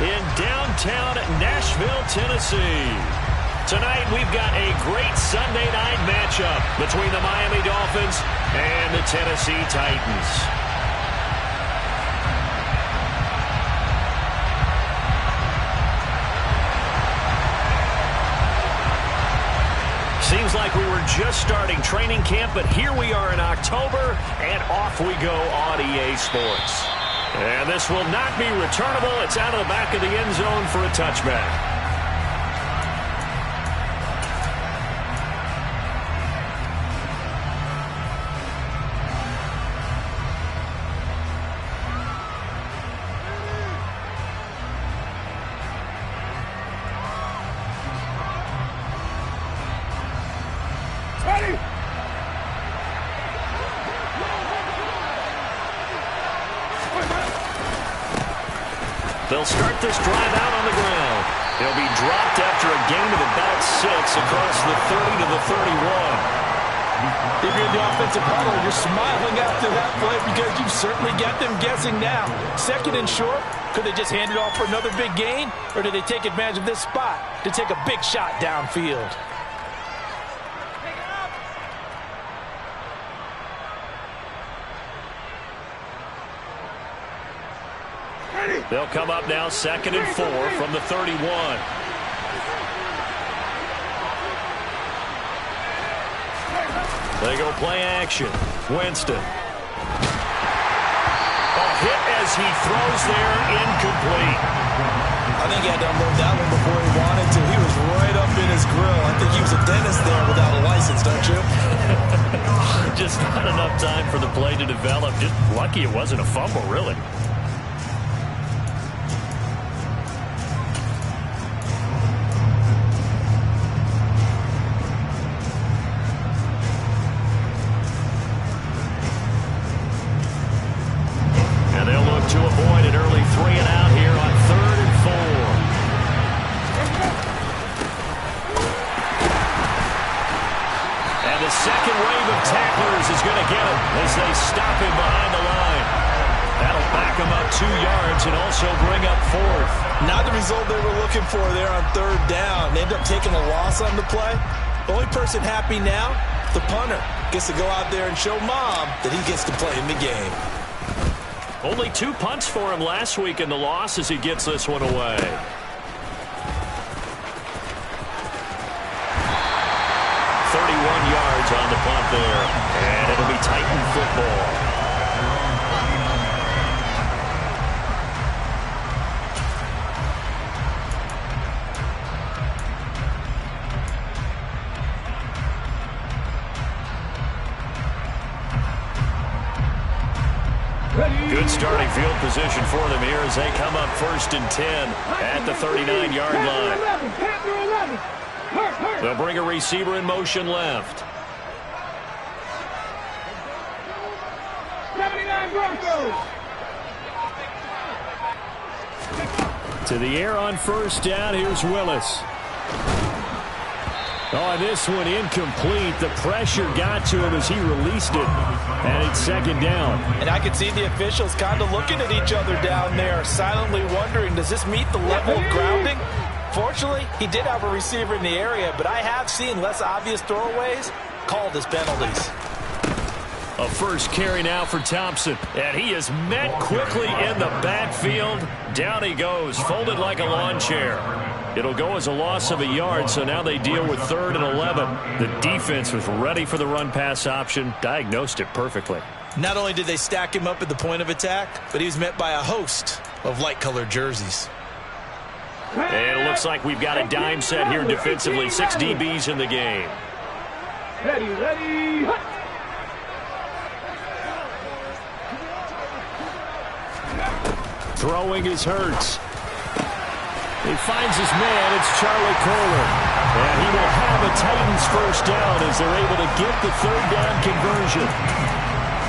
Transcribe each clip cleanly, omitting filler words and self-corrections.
in downtown Nashville, Tennessee. Tonight, we've got a great Sunday night matchup between the Miami Dolphins and the Tennessee Titans. Seems like we were just starting training camp, but here we are in October, and off we go on EA Sports. And this will not be returnable. It's out of the back of the end zone for a touchback. They'll start this drive out on the ground. He'll be dropped after a gain of about 6 across the 30 to the 31. If you're in the offensive huddle, you're smiling after that play because you've certainly got them guessing now. Second and short, could they just hand it off for another big gain? Or did they take advantage of this spot to take a big shot downfield? They'll come up now 2nd and 4 from the 31. They go play action. Winston. A hit as he throws there, incomplete. I think he had to unload that one before he wanted to. He was right up in his grill. I think he was a dentist there without a license, don't you? Just not enough time for the play to develop. Just lucky it wasn't a fumble, really. To avoid an early 3 and out here on 3rd and 4. And the second wave of tacklers is going to get him as they stop him behind the line. That'll back him up 2 yards and also bring up 4th. Not the result they were looking for there on 3rd down. They end up taking a loss on the play. The only person happy now, the punter, gets to go out there and show Mom that he gets to play in the game. Only 2 punts for him last week in the loss as he gets this one away. 31 yards on the punt there, and it'll be Titan football. Good starting field position for them here as they come up 1st and 10 at the 39-yard line. They'll bring a receiver in motion left. 79 Broncos. To the air on 1st down. Here's Willis. Oh, this one incomplete. The pressure got to him as he released it. And it's 2nd down. And I could see the officials kind of looking at each other down there, silently wondering, does this meet the level of grounding? Fortunately, he did have a receiver in the area, but I have seen less obvious throwaways called as penalties. A first carry now for Thompson. And he is met quickly in the backfield. Down he goes, folded like a lawn chair. It'll go as a loss of a yard, so now they deal with 3rd and 11. The defense was ready for the run-pass option, diagnosed it perfectly. Not only did they stack him up at the point of attack, but he was met by a host of light-colored jerseys. And it looks like we've got a dime set here defensively. 6 DBs in the game. Ready. Throwing is Hurts. He finds his man. It's Charlie Kolar. And he will have a Titans first down as they're able to get the 3rd down conversion.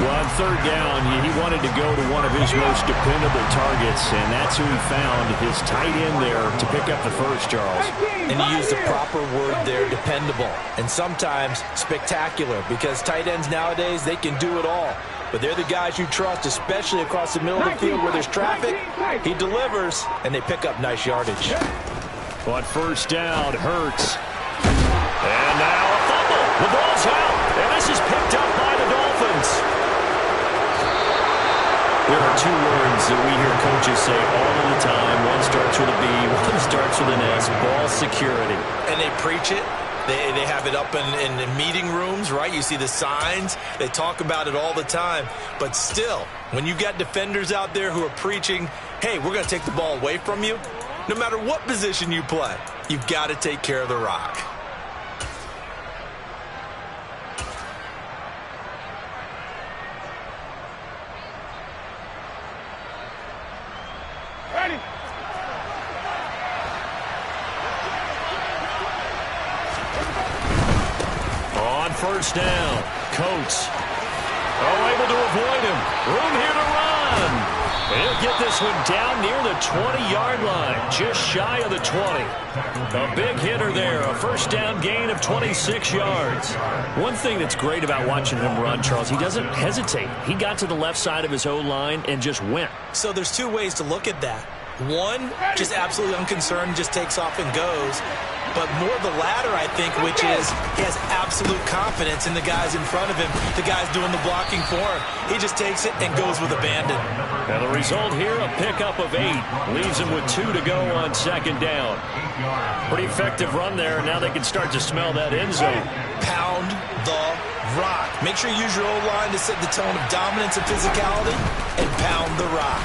Well, on 3rd down, he wanted to go to one of his most dependable targets, and that's who he found, his tight end there, to pick up the first, Charles. And he used the proper word there, dependable, and sometimes spectacular, because tight ends nowadays, they can do it all. but they're the guys you trust, especially across the middle of the field where there's traffic. He delivers, and they pick up nice yardage. On first down, Hurts. And now a fumble. The ball's out, and this is picked up by the Dolphins. There are two words that we hear coaches say all of the time. One starts with a B, one starts with an S. Ball security. And they preach it. They have it up in meeting rooms, right? You see the signs. They talk about it all the time. But still, when you got defenders out there who are preaching, hey, we're going to take the ball away from you, no matter what position you play, you've got to take care of the rock. Ready. On first down, Coates. Able to avoid him. Room here to run. He'll get this one down near the 20-yard line, just shy of the 20. A big hitter there, a first down gain of 26 yards. One thing that's great about watching him run, Charles, he doesn't hesitate. He got to the left side of his O-line and just went. So there's two ways to look at that. One, just absolutely unconcerned, just takes off and goes. But more the latter, I think, which is he has absolute confidence in the guys in front of him, the guys doing the blocking for him. He just takes it and goes with abandon. And the result here, a pickup of 8. Leaves him with 2 to go on second down. Pretty effective run there, and now they can start to smell that end zone. Pound the rock. Make sure you use your O-line to set the tone of dominance and physicality, and pound the rock.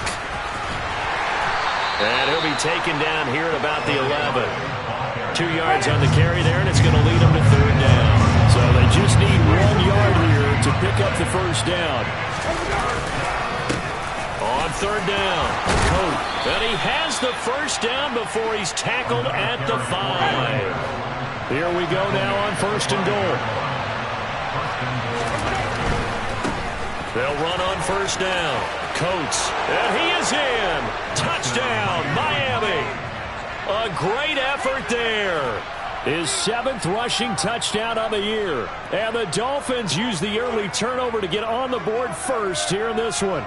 And he'll be taken down here at about the 11. 2 yards on the carry there, and it's going to lead them to third down. So they just need 1 yard here to pick up the first down. On third down, Coates. And he has the first down before he's tackled at the 5. Here we go now on first and goal. They'll run on first down. Coates, and he is in. Touchdown, Miami. A great effort there. His 7th rushing touchdown on the year. And the Dolphins use the early turnover to get on the board first here in this one.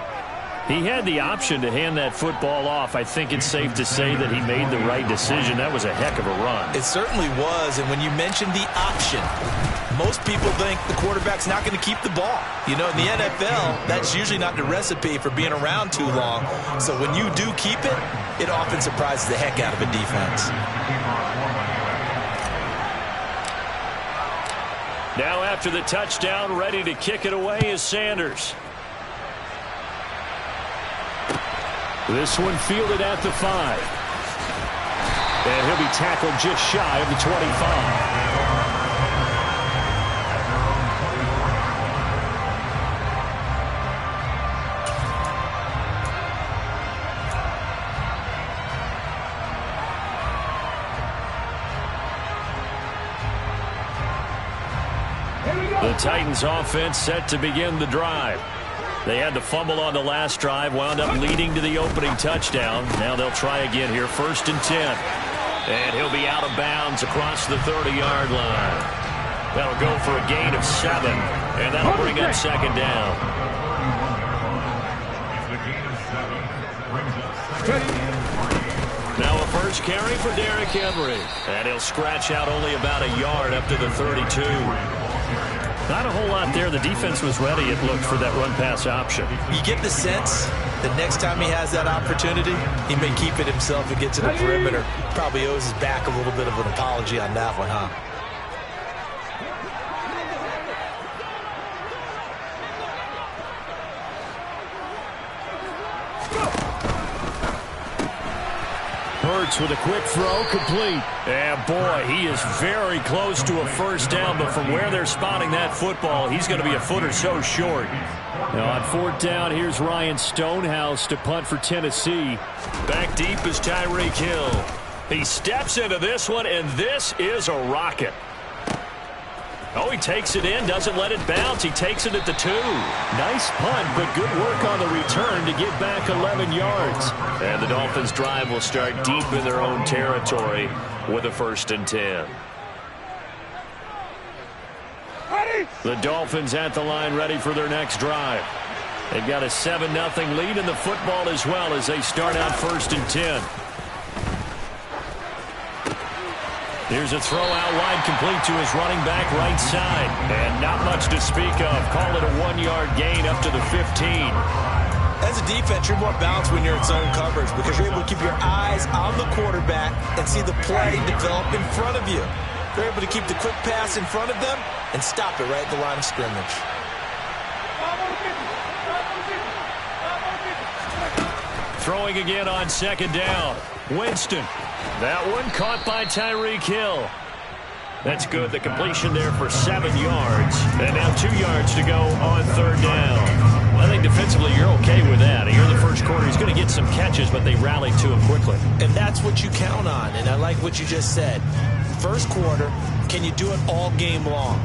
He had the option to hand that football off. I think it's safe to say that he made the right decision. That was a heck of a run. It certainly was, and when you mentioned the option, most people think the quarterback's not going to keep the ball. You know, in the NFL, that's usually not the recipe for being around too long. So when you do keep it, it often surprises the heck out of a defense. Now after the touchdown, ready to kick it away is Sanders. This one fielded at the 5. And he'll be tackled just shy of the 25. The Titans offense set to begin the drive. They had the fumble on the last drive, wound up leading to the opening touchdown. Now they'll try again here, 1st and 10. And he'll be out of bounds across the 30-yard line. That'll go for a gain of 7, and that'll bring up second down. Now a first carry for Derrick Henry. And he'll scratch out only about a yard up to the 32. Not a whole lot there. The defense was ready, it looked, for that run-pass option. You get the sense that next time he has that opportunity, he may keep it himself and get to the perimeter. Probably owes his back a little bit of an apology on that one, huh? Hurts with a quick throw, complete. And boy, he is very close to a first down, but from where they're spotting that football, he's going to be a foot or so short. Now on 4th down, here's Ryan Stonehouse to punt for Tennessee. Back deep is Tyreek Hill. He steps into this one, and this is a rocket. Oh, he takes it in, doesn't let it bounce. He takes it at the 2. Nice punt, but good work on the return to get back 11 yards. And the Dolphins' drive will start deep in their own territory with a 1st and 10. The Dolphins at the line ready for their next drive. They've got a 7-0 lead in the football as well as they start out 1st and 10. Here's a throw out wide, complete to his running back right side. And not much to speak of. Call it a 1-yard gain up to the 15. As a defense, you're more balanced when you're in zone coverage because you're able to keep your eyes on the quarterback and see the play develop in front of you. They're able to keep the quick pass in front of them and stop it right at the line of scrimmage. Throwing again on 2nd down. Winston. That one caught by Tyreek Hill. That's good. The completion there for 7 yards. And now 2 yards to go on 3rd down. I think defensively you're okay with that. Here in the first quarter, he's going to get some catches, but they rallied to him quickly. And that's what you count on. And I like what you just said. First quarter, can you do it all game long?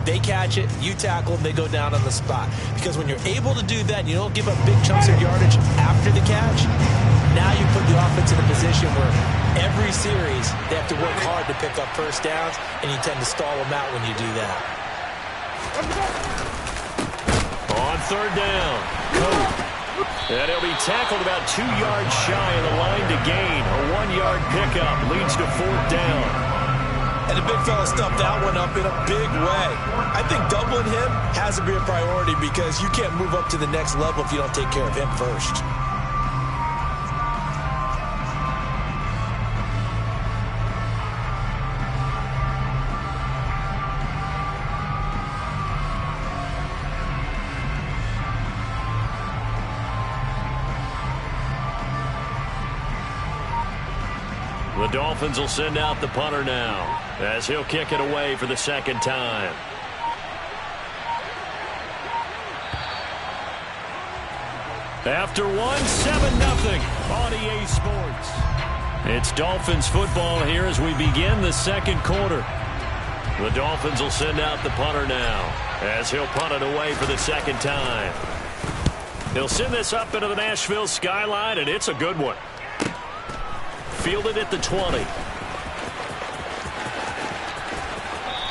They catch it, you tackle them, they go down on the spot. Because when you're able to do that, you don't give up big chunks of yardage after the catch. Now you put the offense in a position where every series they have to work hard to pick up first downs, and you tend to stall them out when you do that. On 3rd down, Cope. And he'll be tackled about 2 yards shy of the line to gain. A 1-yard pickup leads to 4th down. And the big fella stuffed that one up in a big way. I think doubling him has to be a priority because you can't move up to the next level if you don't take care of him first. The Dolphins will send out the punter now as he'll kick it away for the 2nd time. After 7-0 on EA Sports. It's Dolphins football here as we begin the 2nd quarter. The Dolphins will send out the punter now as he'll punt it away for the 2nd time. He'll send this up into the Nashville skyline, and it's a good one. Fielded at the 20.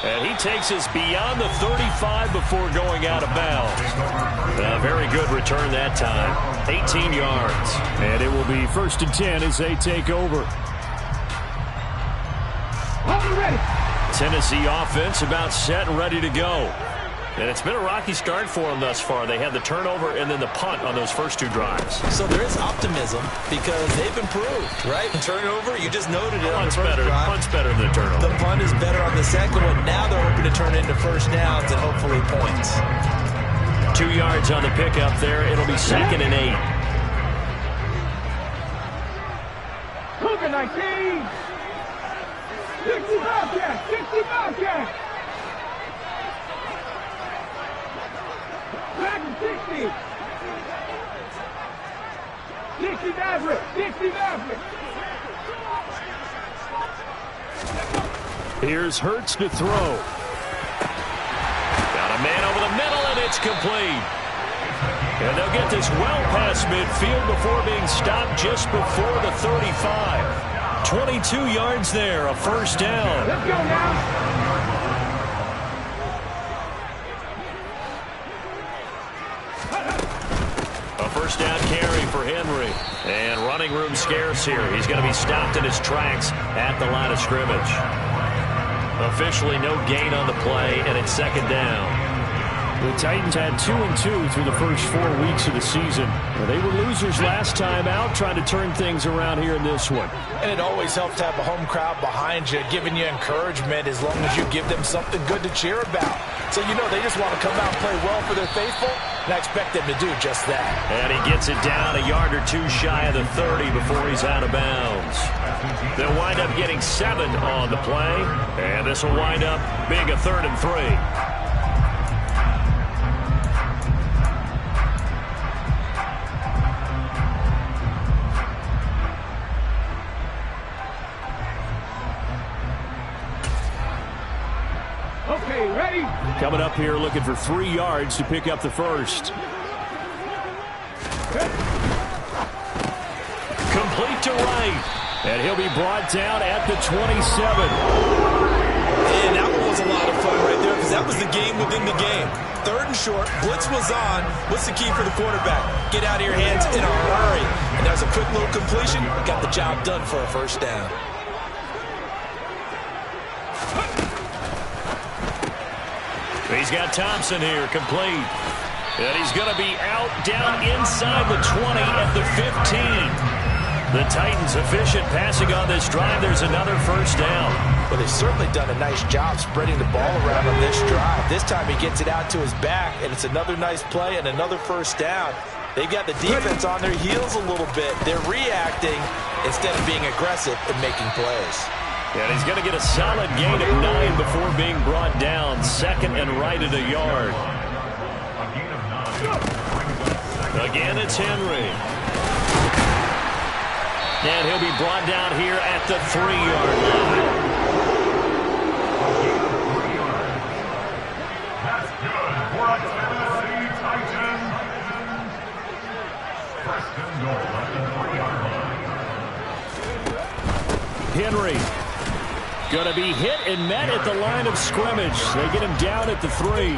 And he takes us beyond the 35 before going out of bounds. A very good return that time. 18 yards. And it will be 1st and 10 as they take over. Tennessee offense about set and ready to go. And it's been a rocky start for them thus far. They had the turnover and then the punt on those first 2 drives. So there is optimism because they've improved, right? Turnover, you just noted it on the first drive. Punt's better than the turnover. The punt is better on the second one. Now they're hoping to turn into first downs and hopefully points. 2 yards on the pickup there. It'll be 2nd and 8. Cougar 19. 60 Bobcat. 60 Bobcat. Back to 60. 60 Maverick. 60 Maverick. Here's Hurts to throw. Got a man over the middle, and it's complete. And they'll get this well past midfield before being stopped just before the 35. 22 yards there, a 1st down. Let's go now. First down carry for Henry. And running room scarce here. He's going to be stopped in his tracks at the line of scrimmage. Officially no gain on the play, and it's 2nd down. The Titans had 2-2 through the first 4 weeks of the season. They were losers last time out, trying to turn things around here in this one. And it always helps to have a home crowd behind you, giving you encouragement as long as you give them something good to cheer about. So you know they just want to come out and play well for their faithful, and I expect them to do just that. And he gets it down a yard or 2 shy of the 30 before he's out of bounds. They'll wind up getting 7 on the play, and this will wind up being a 3rd and 3. Okay, ready? Coming up here looking for 3 yards to pick up the first. Complete to right. And he'll be brought down at the 27. And that one was a lot of fun right there because that was the game within the game. 3rd and short, blitz was on. What's the key for the quarterback? Get out of your hands in a hurry. And that was a quick little completion. Got the job done for a first down. He's got Thompson here, complete. And he's going to be out down inside the 20 at the 15. The Titans efficient passing on this drive. There's another first down. Well, they've certainly done a nice job spreading the ball around on this drive. This time he gets it out to his back, and it's another nice play and another first down. They've got the defense on their heels a little bit. They're reacting instead of being aggressive and making plays. And he's going to get a solid gain of 9 before being brought down. 2nd and right at a yard. Again, it's Henry. And he'll be brought down here at the 3-yard line. That's good for a Tennessee Titans. First and goal at the 3-yard line. Henry going to be hit and met at the line of scrimmage. They get him down at the 3.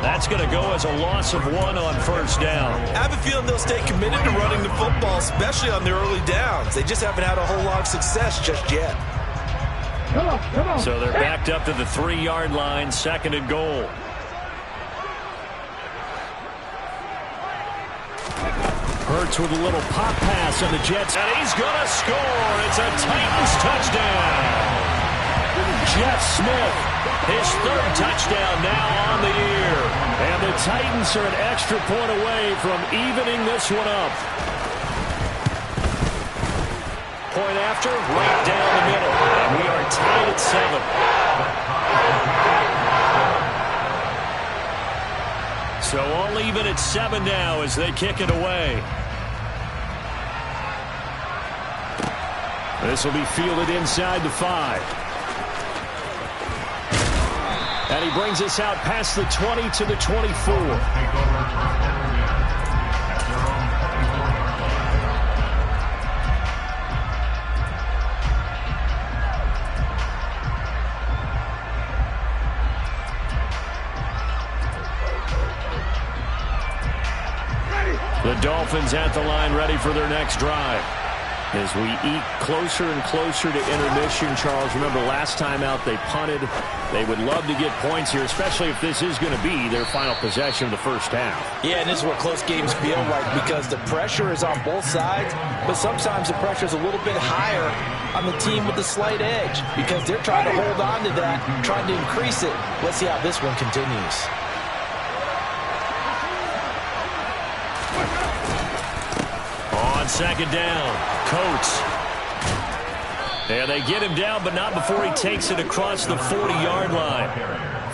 That's going to go as a loss of 1 on first down. I have a feeling they'll stay committed to running the football, especially on their early downs. They just haven't had a whole lot of success just yet. Come on. So they're backed up to the 3-yard line, 2nd and goal. Hurts with a little pop pass on the Jets. And he's going to score. It's a Titans touchdown. Jeff Smith, his 3rd touchdown now on the year. And the Titans are an extra point away from evening this one up. Point after, right down the middle. And we are tied at 7. So all even at 7 now as they kick it away. This will be fielded inside the 5. And he brings us out past the 20 to the 24. The Dolphins at the line ready for their next drive. As we eat closer and closer to intermission, Charles, remember last time out they punted. They would love to get points here, especially if this is going to be their final possession of the first half. Yeah, and this is what close games feel like because the pressure is on both sides, but sometimes the pressure is a little bit higher on the team with the slight edge because they're trying to hold on to that, trying to increase it. Let's see how this one continues. On 2nd down, Coates. And they get him down, but not before he takes it across the 40-yard line.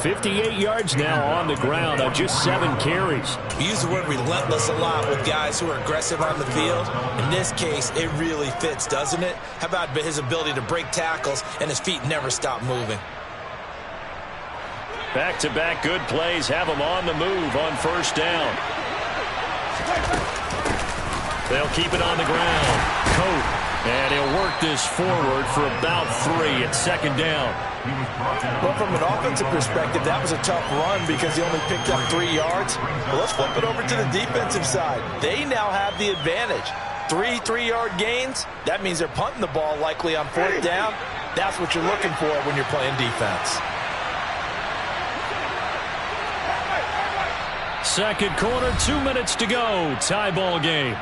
58 yards now on the ground on just 7 carries. We use the word relentless a lot with guys who are aggressive on the field. In this case, it really fits, doesn't it? How about his ability to break tackles and his feet never stop moving? Back-to-back good plays have him on the move on first down. They'll keep it on the ground. Coat. And he'll work this forward for about 3 at 2nd down. Well, from an offensive perspective, that was a tough run because he only picked up 3 yards. Well, let's flip it over to the defensive side. They now have the advantage. 3 3-yard gains. That means they're punting the ball likely on 4th down. That's what you're looking for when you're playing defense. Second quarter, 2 minutes to go. Tie ball game.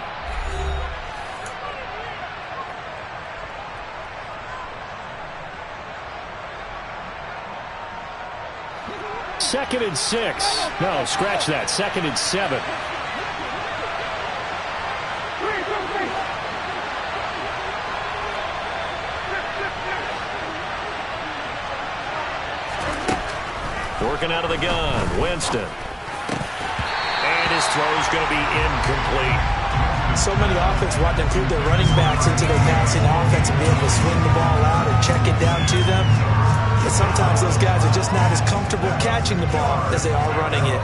Second and 6. No, scratch that. 2nd and 7. Working out of the gun, Winston. And his throw's going to be incomplete. So many offense want to include their running backs into their passing offense and be able to swing the ball out and check it down to them. But sometimes those guys are just not as comfortable catching the ball as they are running it.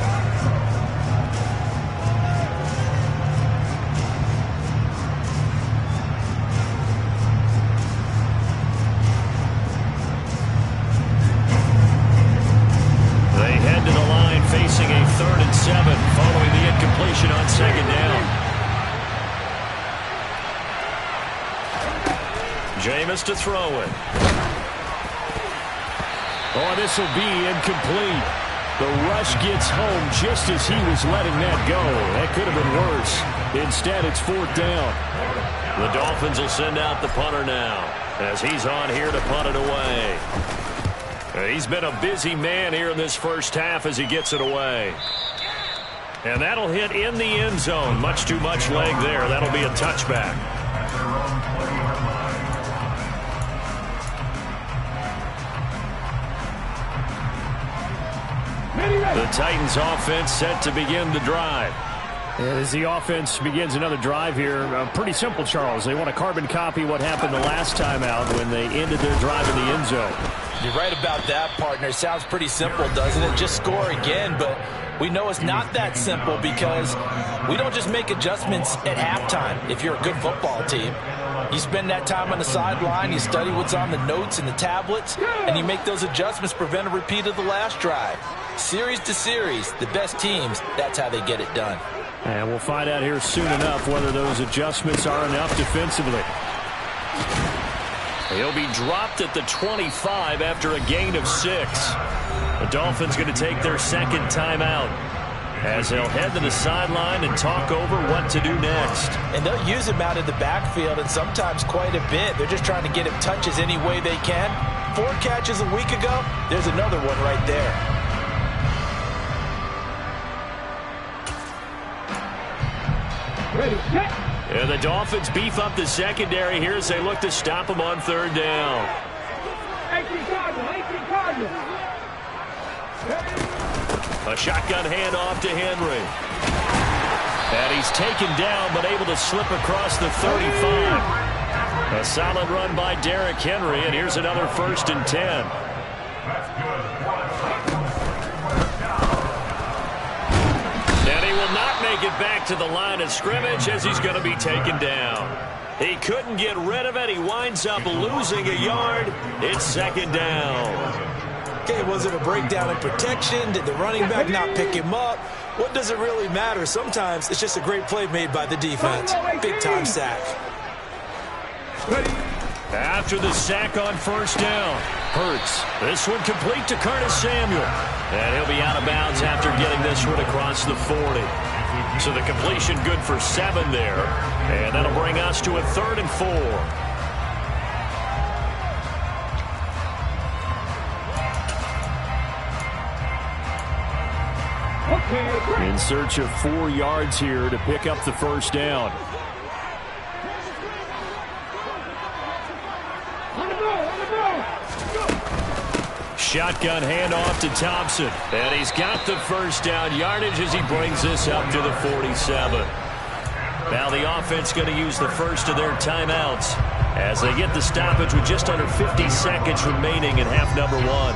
formation on second down. Jameis to throw it. Oh, this will be incomplete. The rush gets home just as he was letting that go. That could have been worse. Instead, it's fourth down. The Dolphins will send out the punter now as he's on here to punt it away. He's been a busy man here in this first half as he gets it away. And that'll hit in the end zone. Much too much leg there. That'll be a touchback. The Titans offense set to begin the drive. As the offense begins another drive here, pretty simple, Charles. They want to carbon copy what happened the last time out when they ended their drive in the end zone. You're right about that, partner. Sounds pretty simple, doesn't it? Just score again, but we know it's not that simple because we don't just make adjustments at halftime if you're a good football team. You spend that time on the sideline, you study what's on the notes and the tablets, and you make those adjustments to prevent a repeat of the last drive. Series to series, the best teams, that's how they get it done. And we'll find out here soon enough whether those adjustments are enough defensively. He'll be dropped at the 25 after a gain of 6. The Dolphins going to take their second timeout as they'll head to the sideline and talk over what to do next. And they'll use him out in the backfield and sometimes quite a bit. They're just trying to get him touches any way they can. 4 catches a week ago, there's another one right there. Ready, set. And the Dolphins beef up the secondary here as they look to stop him on third down. 18 Cardinals. A shotgun handoff to Henry. And he's taken down but able to slip across the 35. A solid run by Derrick Henry, and here's another 1st and 10. And he will not make it back to the line of scrimmage as he's going to be taken down. He couldn't get rid of it. He winds up losing a yard. It's second down. Okay, was it a breakdown in protection? Did the running back not pick him up? What does it really matter? Sometimes it's just a great play made by the defense. Big-time sack. After the sack on first down, Hurts. This one complete to Curtis Samuel. And he'll be out of bounds after getting this one across the 40. So the completion good for 7 there. And that'll bring us to a 3rd and 4. In search of 4 yards here to pick up the first down. Shotgun handoff to Thompson. And he's got the first down yardage as he brings this up to the 47. Now the offense going to use the first of their timeouts as they get the stoppage with just under 50 seconds remaining in half number 1.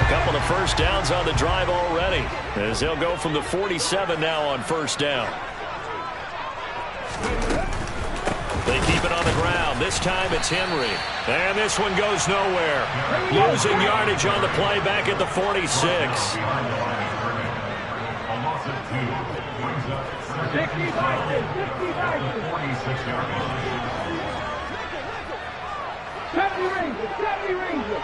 Couple of first downs on the drive already as they'll go from the 47 now on first down. They keep it on the ground. This time it's Henry. And this one goes nowhere. Losing yardage on the play back at the 46. 70 Rangers.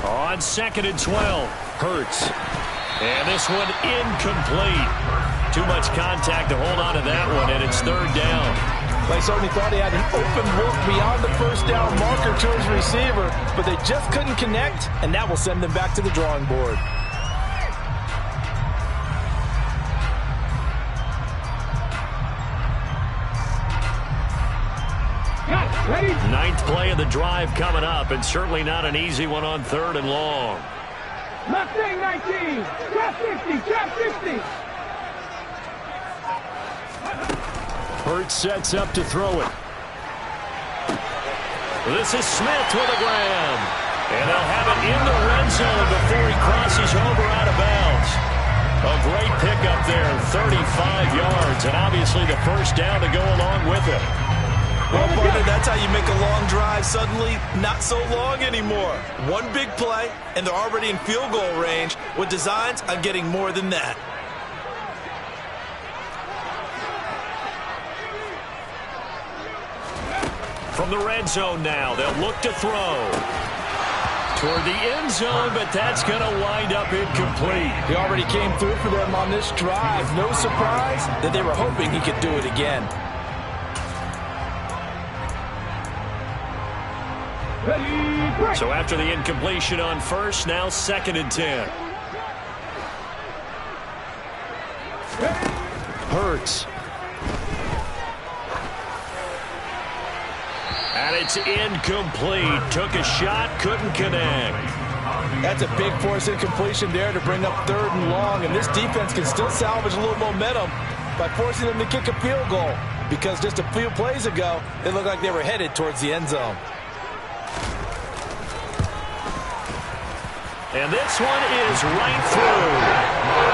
On 2nd and 12, Hurts. And this one incomplete. Too much contact to hold on to that one, and it's 3rd down. They certainly thought he had an open look beyond the first down marker to his receiver, but they just couldn't connect, and that will send them back to the drawing board. Ninth play of the drive coming up, and certainly not an easy one on 3rd and long. Mustang 19, trap 50, trap 50. Hurts sets up to throw it. This is Smith with a grab. And they'll have it in the red zone before he crosses over out of bounds. A great pickup there, 35 yards, and obviously the first down to go along with it. Well, partner, that's how you make a long drive suddenly not so long anymore. One big play, and they're already in field goal range with designs on getting more than that. From the red zone now, they'll look to throw. Toward the end zone, but that's going to wind up incomplete. He already came through for them on this drive. No surprise that they were hoping he could do it again. So after the incompletion on first, now 2nd and 10. Hurts. And it's incomplete. Took a shot, couldn't connect. That's a big force incompletion there to bring up 3rd and long, and this defense can still salvage a little momentum by forcing them to kick a field goal, because just a few plays ago, it looked like they were headed towards the end zone. And this one is right through.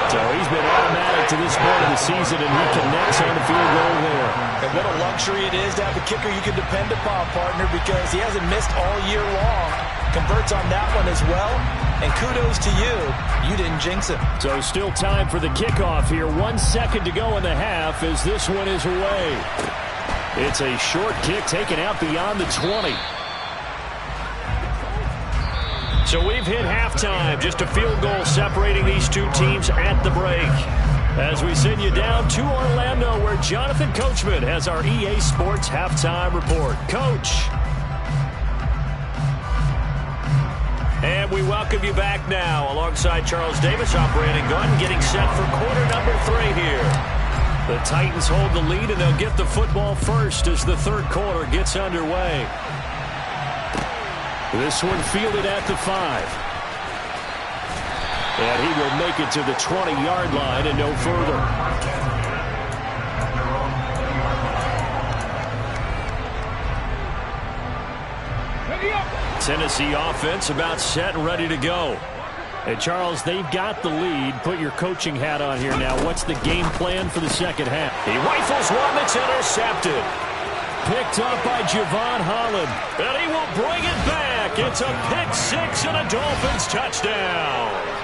So he's been automatic to this point of the season, and he connects on the field goal there. And what a luxury it is to have a kicker you can depend upon, partner, because he hasn't missed all year long. Converts on that one as well. And kudos to you. You didn't jinx him. So still time for the kickoff here. 1 second to go in the half as this one is away. It's a short kick taken out beyond the 20. So we've hit halftime. Just a field goal separating these two teams at the break. As we send you down to Orlando, where Jonathan Coachman has our EA Sports halftime report. Coach. And we welcome you back now. Alongside Charles Davis, I'm Brandon Gunn, getting set for quarter number 3 here. The Titans hold the lead, and they'll get the football first as the 3rd quarter gets underway. This one fielded at the 5. And he will make it to the 20-yard line and no further. Tennessee offense about set and ready to go. And Charles, they've got the lead. Put your coaching hat on here now. What's the game plan for the second half? He rifles one that's intercepted. Picked up by Javon Holland. And he will bring it back. It's a pick 6 and a Dolphins touchdown.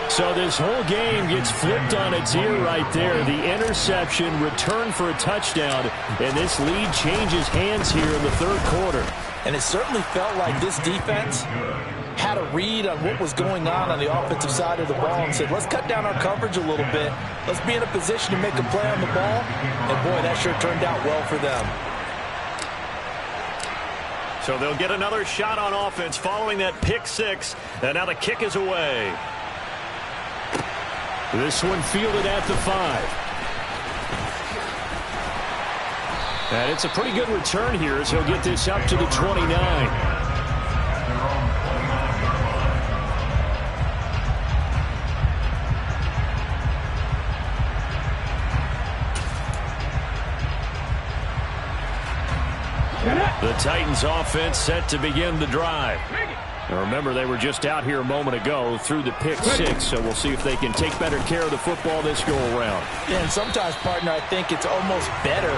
So this whole game gets flipped on its ear right there. The interception, return for a touchdown, and this lead changes hands here in the 3rd quarter. And it certainly felt like this defense had a read on what was going on the offensive side of the ball and said, let's cut down our coverage a little bit. Let's be in a position to make a play on the ball. And, boy, that sure turned out well for them. So they'll get another shot on offense following that pick 6. And now the kick is away. This one fielded at the 5. And it's a pretty good return here as he'll get this up to the 29. The Titans offense set to begin the drive. Now remember, they were just out here a moment ago through the pick 6, so we'll see if they can take better care of the football this go-around. Yeah, and sometimes, partner, I think it's almost better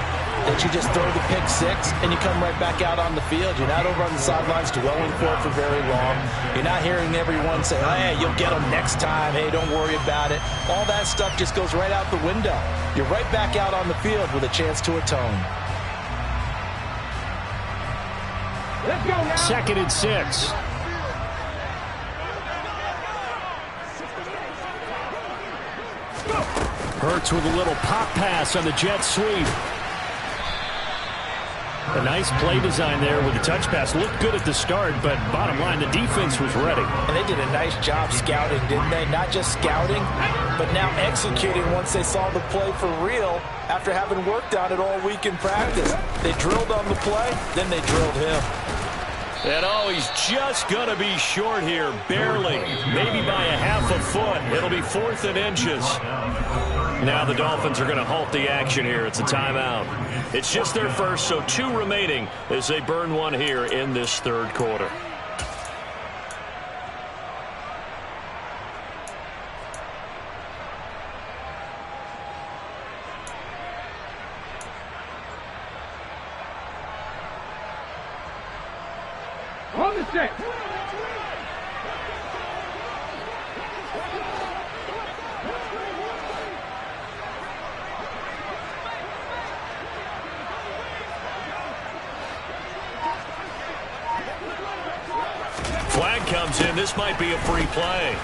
that you just throw the pick 6 and you come right back out on the field. You're not over on the sidelines dwelling for very long. You're not hearing everyone say, oh, hey, you'll get them next time. Hey, don't worry about it. All that stuff just goes right out the window. You're right back out on the field with a chance to atone. Let's go now. 2nd and 6. Hurts with a little pop pass on the jet sweep. A nice play design there with the touch pass. Looked good at the start, but bottom line, the defense was ready. And they did a nice job scouting, didn't they? Not just scouting, but now executing once they saw the play for real after having worked on it all week in practice. They drilled on the play, then they drilled him. And oh, he's just going to be short here, barely, maybe by a half a foot. It'll be 4th and inches. Now the Dolphins are going to halt the action here. It's a timeout. It's just their first, so 2 remaining as they burn one here in this 3rd quarter. On the set. Flag comes in. This might be a free play.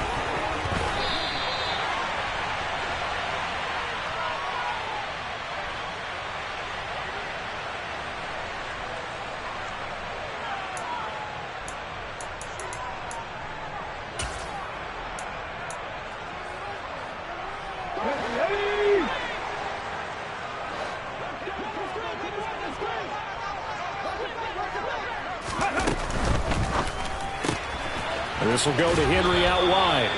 This will go to Henry out wide.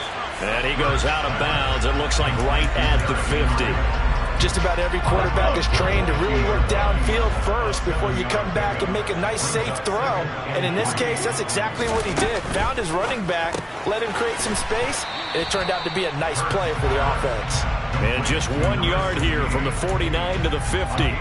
And he goes out of bounds. It looks like right at the 50. Just about every quarterback is trained to really work downfield first before you come back and make a nice, safe throw. And in this case, that's exactly what he did. Found his running back, let him create some space, and it turned out to be a nice play for the offense. And just 1 yard here from the 49 to the 50.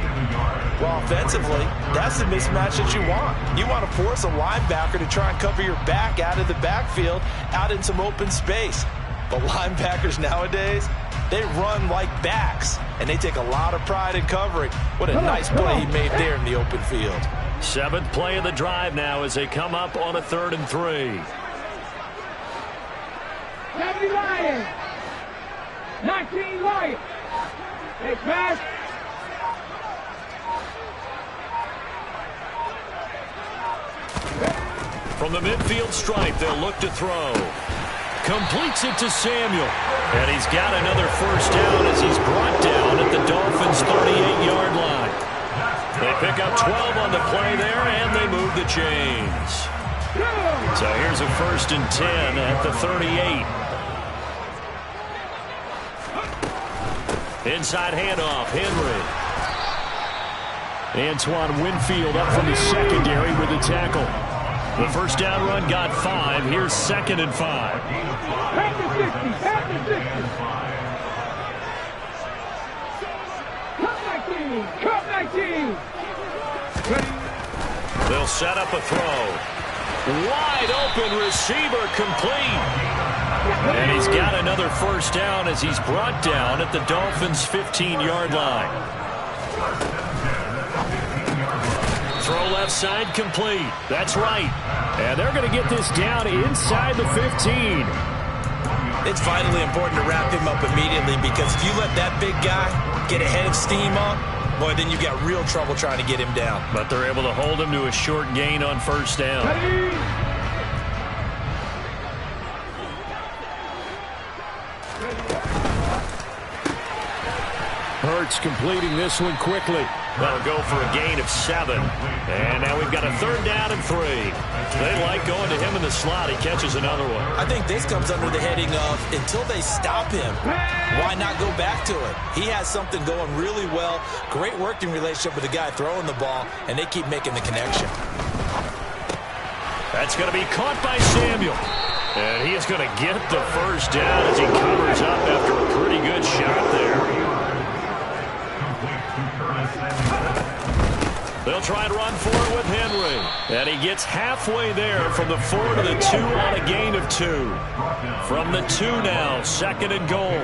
Well, offensively, that's the mismatch that you want. You want to force a linebacker to try and cover your back out of the backfield, out in some open space. But linebackers nowadays, they run like backs, and they take a lot of pride in covering. What a nice play he made there in the open field. 7th play of the drive now as they come up on a 3rd and 3. 70 Lions. 19 Lions. Hey, pass. From the midfield stripe, they'll look to throw. Completes it to Samuel. And he's got another first down as he's brought down at the Dolphins' 38-yard line. They pick up 12 on the play there, and they move the chains. So here's a 1st and 10 at the 38. Inside handoff, Henry. Antoine Winfield up from the secondary with the tackle. The first down run got 5. Here's 2nd and 5. Pass the 60. Pass the 60. Cup 19. Cup 19. They'll set up a throw. Wide open receiver complete. And he's got another first down as he's brought down at the Dolphins' 15-yard line. Throw left side complete. That's right. And they're going to get this down inside the 15. It's vitally important to wrap him up immediately, because if you let that big guy get ahead of steam up, boy, then you've got real trouble trying to get him down. But they're able to hold him to a short gain on first down. Hurts completing this one quickly. That'll go for a gain of 7. And now we've got a 3rd down and 3. They like going to him in the slot. He catches another one. I think this comes under the heading of, until they stop him, why not go back to it? He has something going really well. Great working relationship with the guy throwing the ball, and they keep making the connection. That's going to be caught by Samuel. And he is going to get the first down as he covers up after a pretty good shot there. They'll try and run for it with Henry. And he gets halfway there from the 4 to the 2 on a gain of 2. From the 2 now, 2nd and goal.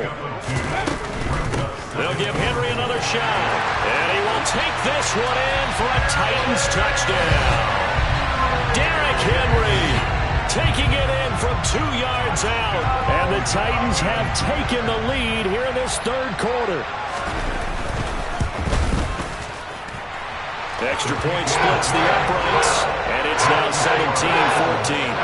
They'll give Henry another shot. And he will take this one in for a Titans touchdown. Derrick Henry taking it in from 2 yards out. And the Titans have taken the lead here in this 3rd quarter. Extra point splits the uprights, and it's now 17-14.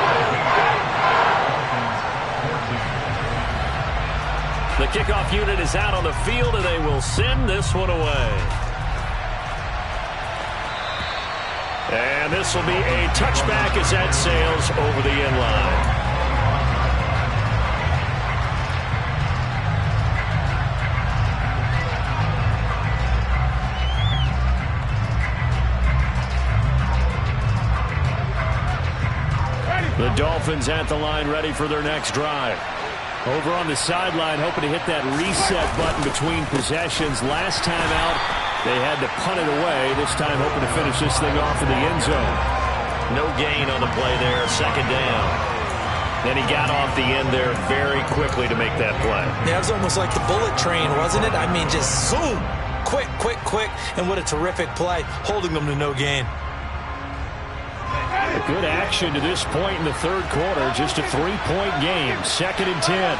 The kickoff unit is out on the field, and they will send this one away. And this will be a touchback as that sails over the end line. The Dolphins at the line, ready for their next drive. Over on the sideline, hoping to hit that reset button between possessions. Last time out, they had to punt it away. This time hoping to finish this thing off in the end zone. No gain on the play there, second down. And he got off the end there very quickly to make that play. Yeah, it was almost like the bullet train, wasn't it? I mean, just zoom. Quick, quick, quick. And what a terrific play, holding them to no gain. A good action to this point in the third quarter. Just a 3-point game. 2nd and 10.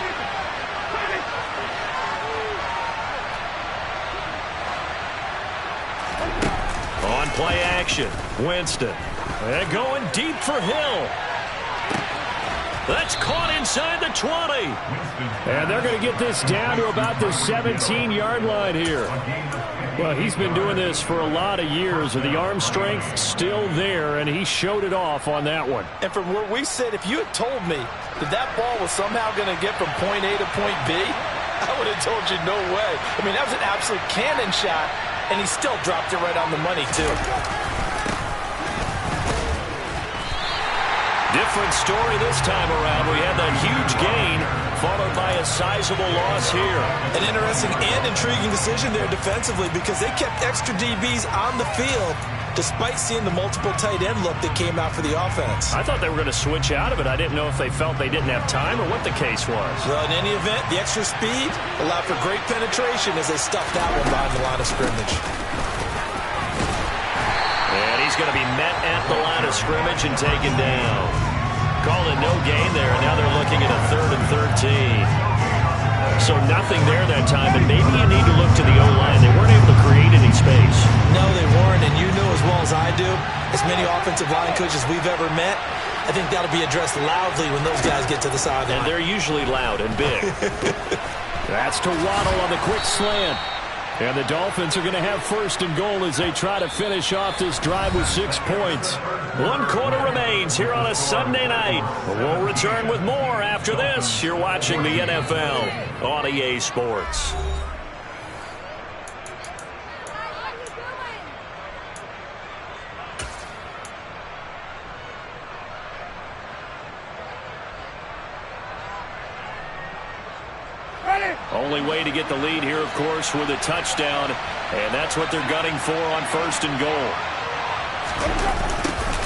On play action. Winston. And going deep for Hill. That's caught inside the 20. And they're going to get this down to about the 17-yard line here. Well, he's been doing this for a lot of years. The arm strength still there, and he showed it off on that one. And from where we sit, if you had told me that ball was somehow going to get from point A to point B, I would have told you no way. I mean, that was an absolute cannon shot, and he still dropped it right on the money, too. Different story this time around. We had that huge gain, followed by a sizable loss here. An interesting and intriguing decision there defensively because they kept extra DBs on the field despite seeing the multiple tight end look that came out for the offense. I thought they were going to switch out of it. I didn't know if they felt they didn't have time or what the case was. Well, in any event, the extra speed allowed for great penetration as they stuffed that one behind the line of scrimmage. And he's going to be met at the line of scrimmage and taken down. Calling no gain there, and now they're looking at a 3rd and 13. So nothing there that time, and maybe you need to look to the O-line. They weren't able to create any space. No, they weren't, and you know as well as I do, as many offensive line coaches we've ever met, I think that'll be addressed loudly when those guys get to the sideline. And they're usually loud and big. That's to Waddle on the quick slant. And the Dolphins are going to have 1st and goal as they try to finish off this drive with 6 points. 1 quarter remains here on a Sunday night. We'll return with more after this. You're watching the NFL on EA Sports. Only way to get the lead here, of course, with a touchdown. And that's what they're gunning for on 1st and goal.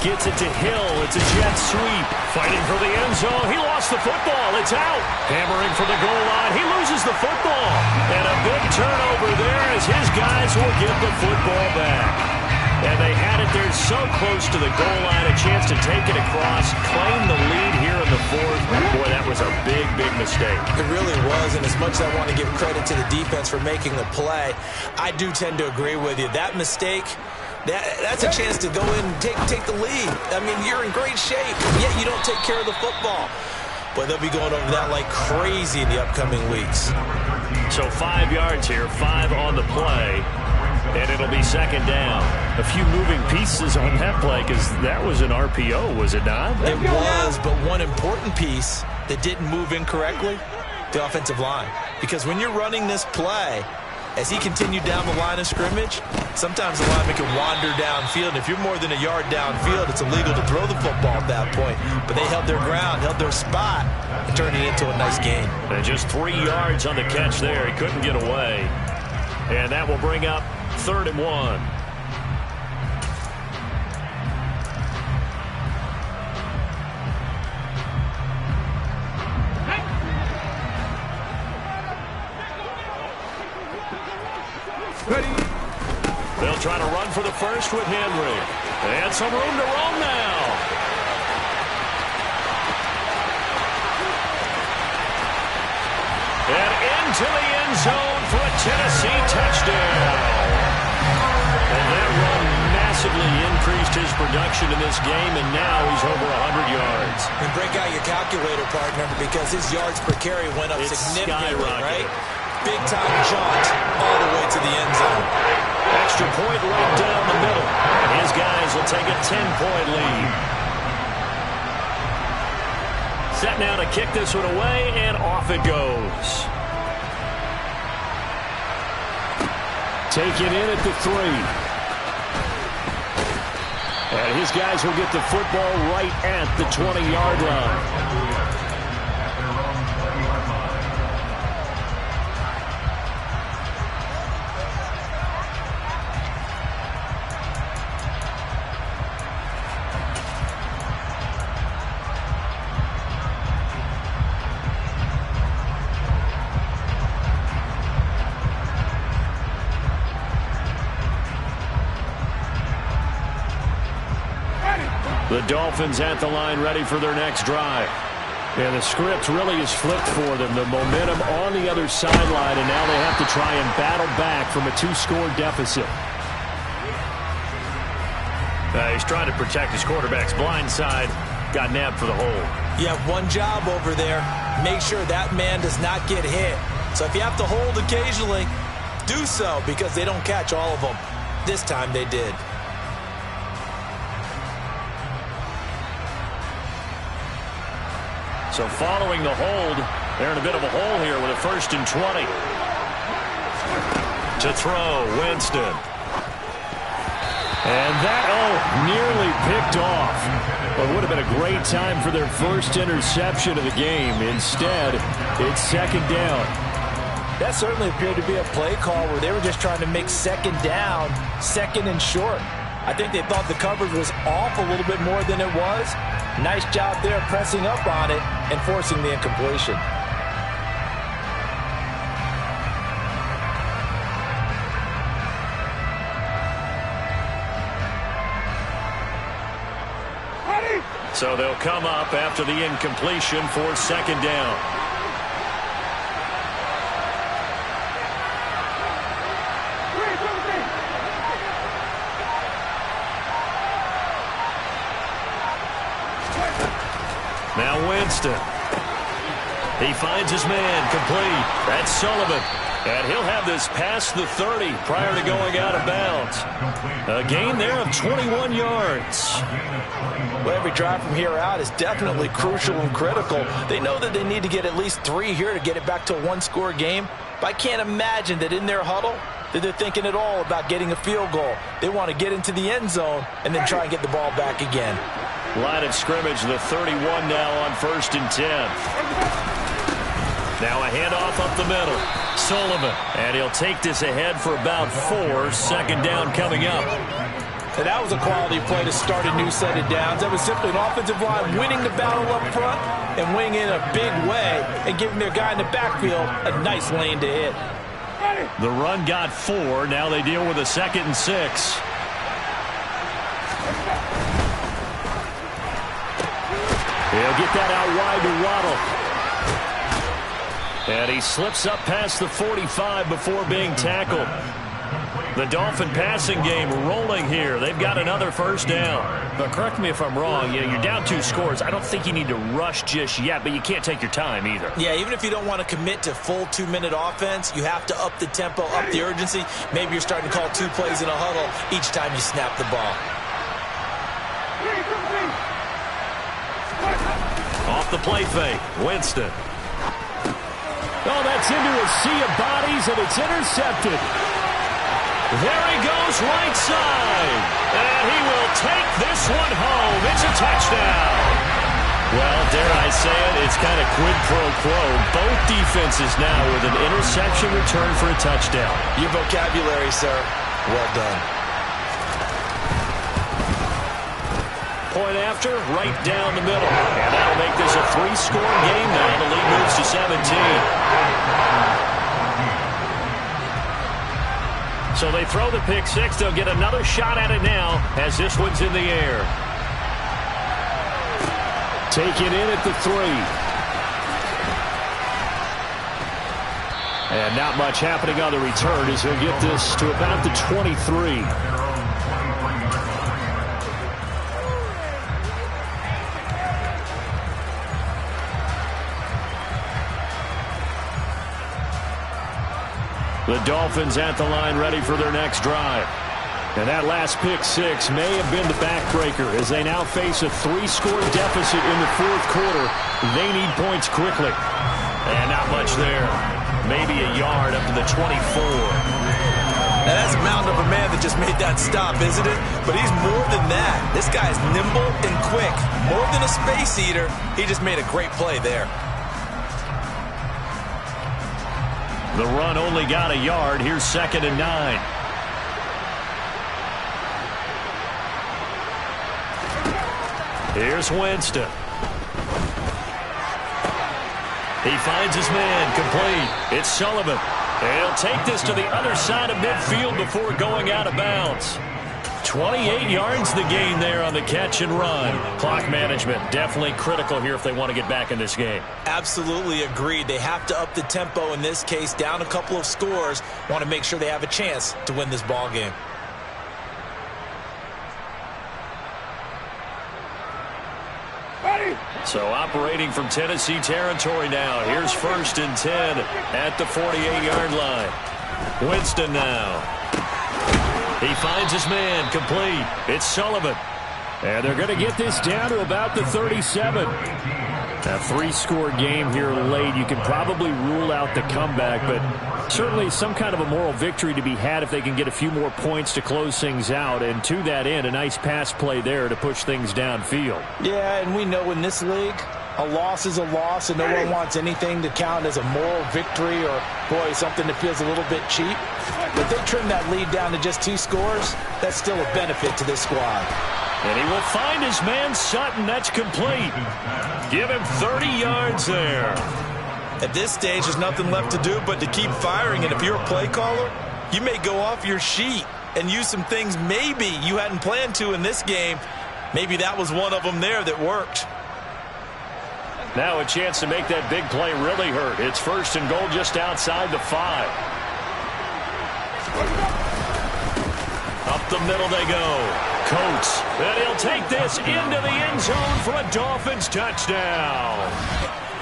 Gets it to Hill. It's a jet sweep. Fighting for the end zone. He lost the football. It's out. Hammering for the goal line. He loses the football. And a big turnover there as his guys will get the football back. And they had it there so close to the goal line, a chance to take it across, claim the lead here in the 4th. Boy, that was a big, big mistake. It really was, and as much as I want to give credit to the defense for making the play, I do tend to agree with you. That mistake, that's a chance to go in and take the lead. I mean, you're in great shape, yet you don't take care of the football. But they'll be going over that like crazy in the upcoming weeks. So 5 yards here, 5 on the play. And it'll be 2nd down. A few moving pieces on that play because that was an RPO, was it not? It was, but one important piece that didn't move incorrectly, the offensive line. Because when you're running this play, as he continued down the line of scrimmage, sometimes the lineman can wander downfield. And if you're more than a yard downfield, it's illegal to throw the football at that point. But they held their ground, held their spot, and turned it into a nice gain. And just 3 yards on the catch there. He couldn't get away. And that will bring up 3rd and 1. They'll try to run for the first with Henry. And some room to roam now. And into the end zone for a Tennessee touchdown. And that run massively increased his production in this game, and now he's over 100 yards. And break out your calculator, partner, because his yards per carry went up significantly, right? Big-time jaunt all the way to the end zone. Extra point right down the middle. And his guys will take a 10-point lead. Set now to kick this one away, and off it goes. Taken in at the 3. And his guys will get the football right at the 20-yard line. The Dolphins at the line ready for their next drive. And the script really is flipped for them. The momentum on the other sideline, and now they have to try and battle back from a 2-score deficit. He's trying to protect his quarterback's blind side. Got nabbed for the hold. You have one job over there. Make sure that man does not get hit. So if you have to hold occasionally, do so, because they don't catch all of them. This time they did. So following the hold, they're in a bit of a hole here with a 1st and 20. To throw, Winston. And that, nearly picked off. But would have been a great time for their first interception of the game. Instead, it's 2nd down. That certainly appeared to be a play call where they were just trying to make 2nd down, 2nd and short. I think they thought the coverage was off a little bit more than it was. Nice job there pressing up on it and forcing the incompletion. So they'll come up after the incompletion for 2nd down. Now Winston. He finds his man complete. That's Sullivan. And he'll have this past the 30 prior to going out of bounds. A gain there of 21 yards. Well, every drive from here out is definitely crucial and critical. They know that they need to get at least 3 here to get it back to a 1-score game. But I can't imagine that in their huddle that they're thinking at all about getting a field goal. They want to get into the end zone and then try and get the ball back again. Line of scrimmage, the 31 now on 1st and 10. Now a handoff up the middle. Sullivan, and he'll take this ahead for about 4. 2nd down coming up. And that was a quality play to start a new set of downs. That was simply an offensive line winning the battle up front and winning in a big way and giving their guy in the backfield a nice lane to hit. The run got 4. Now they deal with a 2nd and 6. He'll get that out wide to Waddle. And he slips up past the 45 before being tackled. The Dolphin passing game rolling here. They've got another 1st down. But correct me if I'm wrong. You're down 2 scores. I don't think you need to rush just yet, but you can't take your time either. Yeah, even if you don't want to commit to full 2-minute offense, you have to up the tempo, up the urgency. Maybe you're starting to call 2 plays in a huddle each time you snap the ball. Off the play fake, Winston. Oh, that's into a sea of bodies, and it's intercepted. There he goes, right side. And he will take this one home. It's a touchdown. Well, dare I say it, it's kind of quid pro quo. Both defenses now with an interception return for a touchdown. Your vocabulary, sir. Well done. Point after, right down the middle. And that'll make this a 3-score game now. The lead moves to 17. So they throw the pick 6. They'll get another shot at it now as this one's in the air. Taken in at the 3. And not much happening on the return as he'll get this to about the 23. The Dolphins at the line ready for their next drive. And that last pick 6 may have been the backbreaker as they now face a 3-score deficit in the 4th quarter. They need points quickly. And not much there. Maybe a yard up to the 24. Now that's a mountain of a man that just made that stop, isn't it? But he's more than that. This guy is nimble and quick. More than a space eater. He just made a great play there. The run only got a yard. Here's 2nd and 9. Here's Winston. He finds his man complete. It's Sullivan. And he'll take this to the other side of midfield before going out of bounds. 28 yards the gain there on the catch and run. Clock management definitely critical here if they want to get back in this game. Absolutely agreed. They have to up the tempo in this case, down a couple of scores. Want to make sure they have a chance to win this ball game. So operating from Tennessee territory now. Here's 1st and 10 at the 48-yard line. Winston now. He finds his man, complete. It's Sullivan. And they're going to get this down to about the 37. A 3-score game here late. You can probably rule out the comeback, but certainly some kind of a moral victory to be had if they can get a few more points to close things out. And to that end, a nice pass play there to push things downfield. Yeah, and we know in this league, a loss is a loss, and no one wants anything to count as a moral victory or, boy, something that feels a little bit cheap. If they trim that lead down to just 2 scores, that's still a benefit to this squad. And he will find his man Sutton. That's complete. Give him 30 yards there. At this stage, there's nothing left to do but to keep firing. And if you're a play caller, you may go off your sheet and use some things maybe you hadn't planned to in this game. Maybe that was one of them there that worked. Now a chance to make that big play really hurt. It's 1st and goal just outside the 5. Up the middle they go. Coates, and he'll take this into the end zone for a Dolphins touchdown.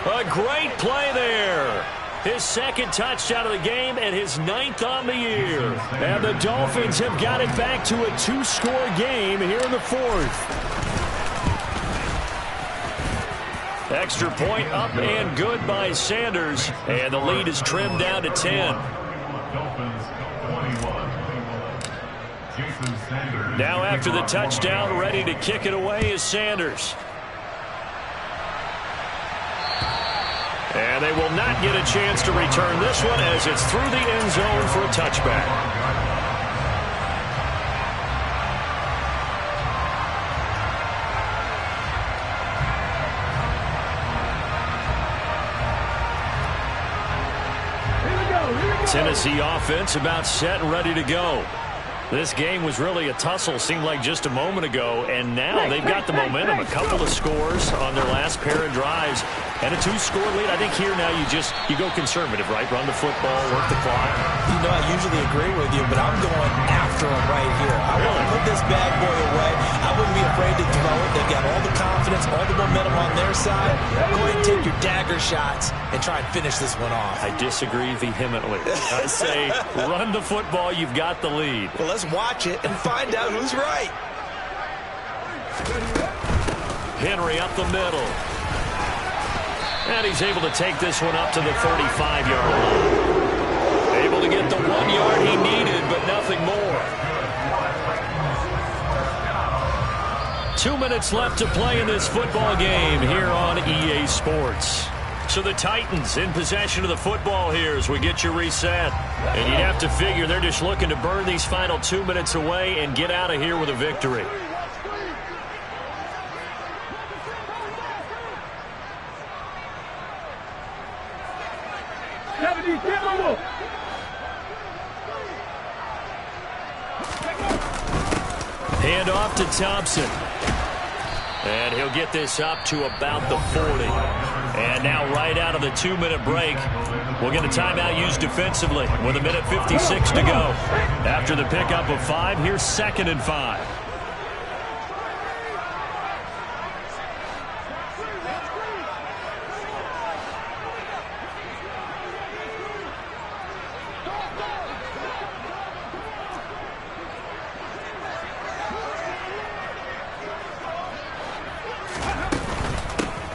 A great play there. His 2nd touchdown of the game and his 9th on the year. And the Dolphins have got it back to a 2-score game here in the 4th. Extra point up and good by Sanders. And the lead is trimmed down to 10. Now after the touchdown, ready to kick it away is Sanders. And they will not get a chance to return this one as it's through the end zone for a touchback. Tennessee offense about set and ready to go. This game was really a tussle, seemed like just a moment ago, and now they've got the momentum. A couple of scores on their last pair of drives, and a 2-score lead. I think here now you go conservative, right? Run the football, work the clock. You know, I usually agree with you, but I'm going after them right here. I want to put this bad boy away. I wouldn't be afraid to throw it. They've got all the confidence, all the momentum on their side. Go ahead and take your dagger shots and try and finish this one off. I disagree vehemently. I say run the football. You've got the lead. Well, let's watch it and find out who's right. Henry up the middle. And he's able to take this one up to the 35-yard line. Able to get the 1 yard he needed, but nothing more. 2 minutes left to play in this football game here on EA Sports. So the Titans in possession of the football here as we get you reset. And you'd have to figure they're just looking to burn these final 2 minutes away and get out of here with a victory. Hand off to Thompson. And he'll get this up to about the 40. And now right out of the 2-minute break, we'll get a timeout used defensively with 1:56 to go. After the pickup of 5, here's 2nd and 5.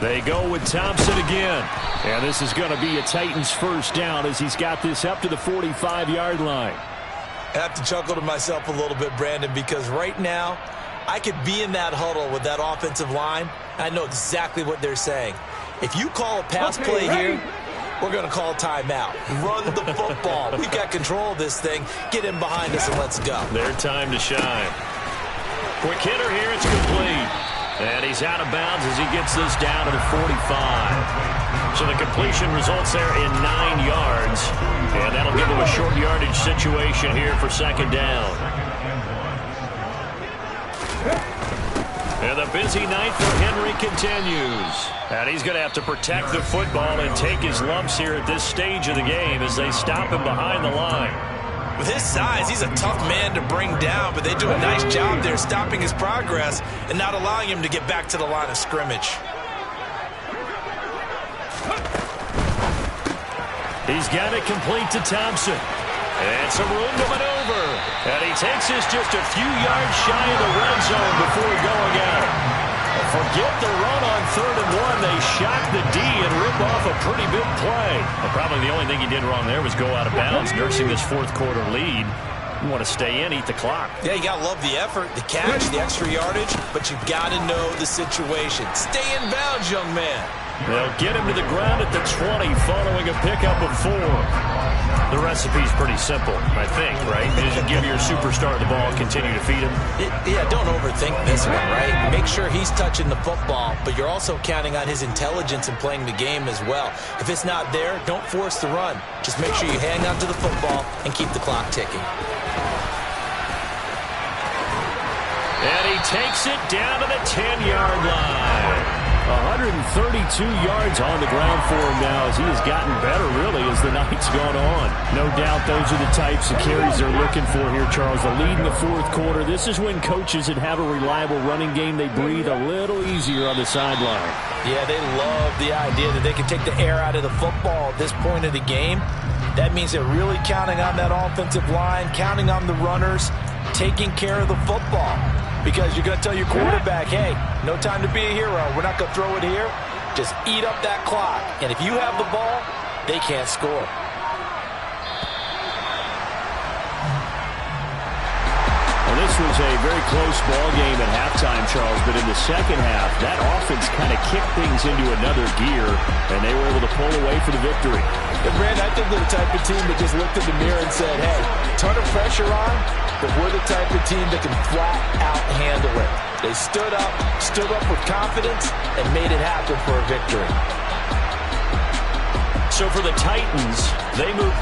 They go with Thompson again. And this is going to be a Titans first down as he's got this up to the 45-yard line. I have to chuckle to myself a little bit, Brandon, because right now I could be in that huddle with that offensive line. I know exactly what they're saying. If you call a pass play here, we're going to call timeout. Run the football. We've got control of this thing. Get in behind us and let's go. Their time to shine. Quick hitter here. It's complete. And he's out of bounds as he gets this down to the 45. So the completion results there in 9 yards. And that'll give him a short yardage situation here for 2nd down. And the busy night for Henry continues. And he's going to have to protect the football and take his lumps here at this stage of the game as they stop him behind the line. With his size, he's a tough man to bring down, but they do a nice job there stopping his progress and not allowing him to get back to the line of scrimmage. He's got it complete to Thompson. And some room to maneuver. And he takes this just a few yards shy of the red zone before going out. Forget the run on 3rd and 1. They shock the D and rip off a pretty big play. Well, probably the only thing he did wrong there was go out of bounds, nursing this 4th quarter lead. You want to stay in, eat the clock. Yeah, you got to love the effort, the catch, the extra yardage, but you got to know the situation. Stay in bounds, young man. They'll get him to the ground at the 20 following a pickup of 4. The recipe's pretty simple, I think, right? You just give your superstar the ball and continue to feed him. Yeah, don't overthink this one, right? Make sure he's touching the football, but you're also counting on his intelligence in playing the game as well. If it's not there, don't force the run. Just make sure you hang on to the football and keep the clock ticking. And he takes it down to the 10-yard line. 132 yards on the ground for him now as he has gotten better, really, as the night's gone on. No doubt those are the types of carries they're looking for here, Charles. The lead in the 4th quarter. This is when coaches that have a reliable running game, they breathe a little easier on the sideline. Yeah, they love the idea that they can take the air out of the football at this point of the game. That means they're really counting on that offensive line, counting on the runners, taking care of the football. Because you're going to tell your quarterback, hey, no time to be a hero. We're not going to throw it here. Just eat up that clock. And if you have the ball, they can't score. Well, this was a very close ball game at halftime, Charles, but in the second half, that offense kind of kicked things into another gear, and they were able to pull away for the victory. And, Brand, I think they're the type of team that just looked in the mirror and said, hey, ton of pressure on, but we're the type of team that can flat out handle it. They stood up with confidence, and made it happen for a victory. So for the Titans, they move